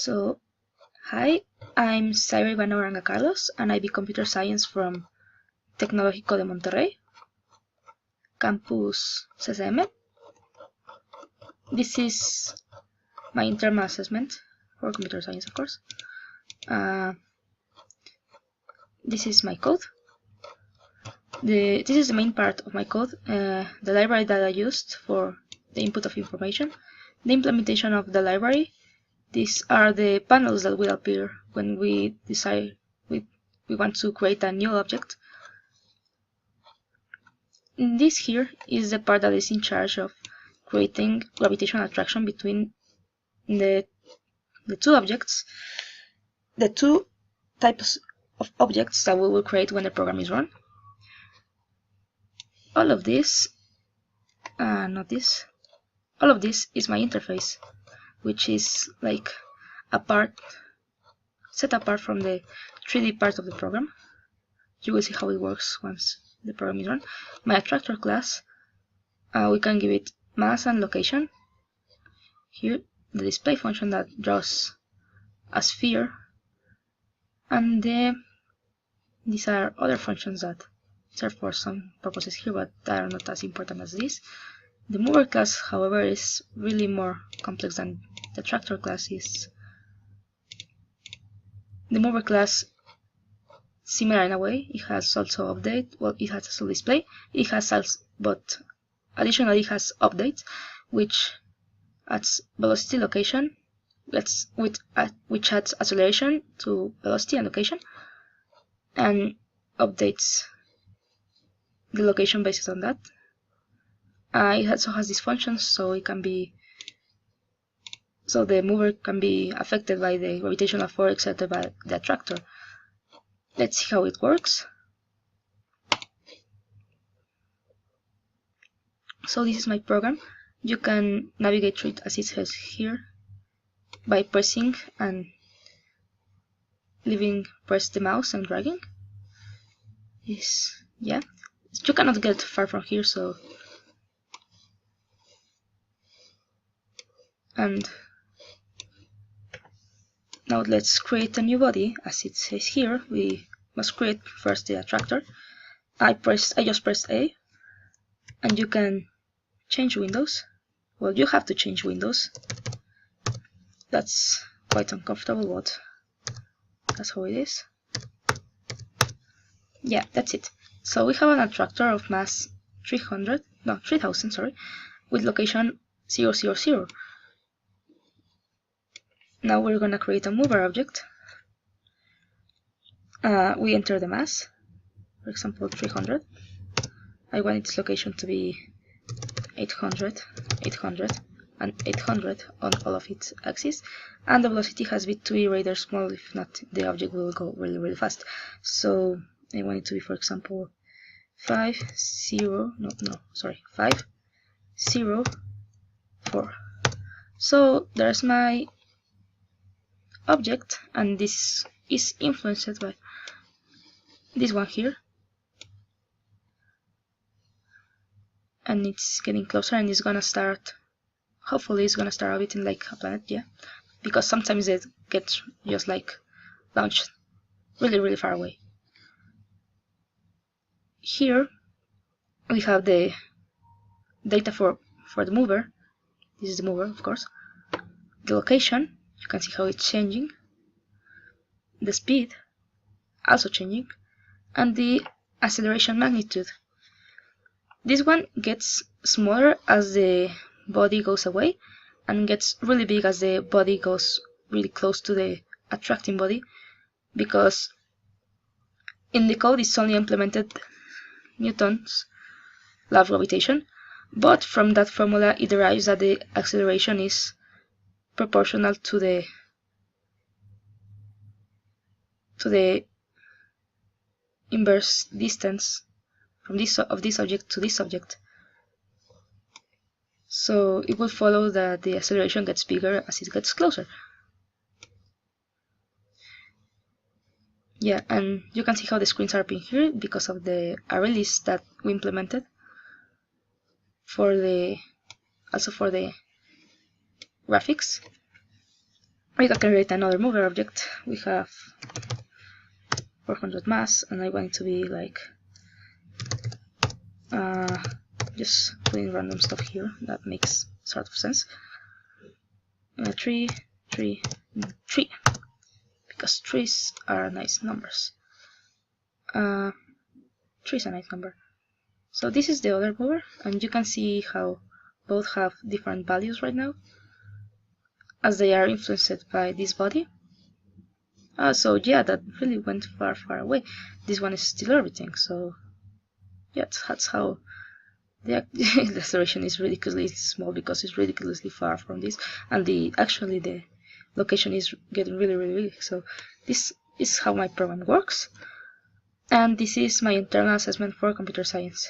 So, hi, I'm Zaira Ivana Oranga Carlos, and I be Computer Science from Tecnológico de Monterrey, Campus Assesment. This is my internal assessment for computer science, of course. This is my code. This is the main part of my code, the library that I used for the input of information, the implementation of the library. These are the panels that will appear when we decide we want to create a new object. This here is the part that is in charge of creating gravitational attraction between the two objects, the two types of objects that we will create when the program is run. All of this, all of this is my interface, which is like a part set apart from the 3D part of the program. You will see how it works once the program is run. My attractor class, we can give it mass and location. Here, the display function that draws a sphere, and these are other functions that serve for some purposes here, but that are not as important as this. The mover class, however, is really more complex than the attractor class is. The mover class, similar in a way, it has also update. Well, it has also display. It has also, but additionally, it has updates, which adds velocity location, which adds acceleration to velocity and location, and updates the location based on that. It also has these functions, so it can be, so the mover can be affected by the gravitational force exerted by the attractor. Let's see how it works. So this is my program. You can navigate through it as it says here by pressing and press the mouse and dragging. Yeah, you cannot get far from here, so. And now let's create a new body. As it says here, we must create first the attractor. I just pressed A, and you can change windows. Well, you have to change windows. That's quite uncomfortable, but that's how it is. Yeah, that's it. So we have an attractor of mass 3000, sorry, with location 000. Now we're gonna create a mover object. We enter the mass, for example 300. I want its location to be 800, 800, and 800 on all of its axes, and the velocity has to be rather small, if not the object will go really, really fast. So I want it to be, for example, 5, 0, 5, 0, 4. So there's my object, and this is influenced by this one here, and it's getting closer, and it's gonna start, hopefully it's gonna start orbiting like a planet, yeah, because sometimes it gets just like launched really, really far away. Here we have the data for the mover. This is the mover, of course. The location, you can see how it's changing. The speed, also changing. And the acceleration magnitude. This one gets smaller as the body goes away, and gets really big as the body goes really close to the attracting body, because in the code it's only implemented Newton's law of gravitation, but from that formula it derives that the acceleration is proportional to the inverse distance from this object to this object. So it will follow that the acceleration gets bigger as it gets closer. Yeah, and you can see how the screens are appearing here because of the array list that we implemented also for the graphics. I can create another mover object. We have 400 mass, and I want it to be like just putting random stuff here. That makes sort of sense. 3, 3, 3, because 3s are nice numbers. 3 is a nice number. So this is the other mover, and you can see how both have different values right now, as they are influenced by this body. So yeah, that really went far, far away. This one is still orbiting, so yeah, that's how the acceleration is ridiculously small, because it's ridiculously far from this, and actually the location is getting really, really big. So this is how my program works, and this is my internal assessment for computer science.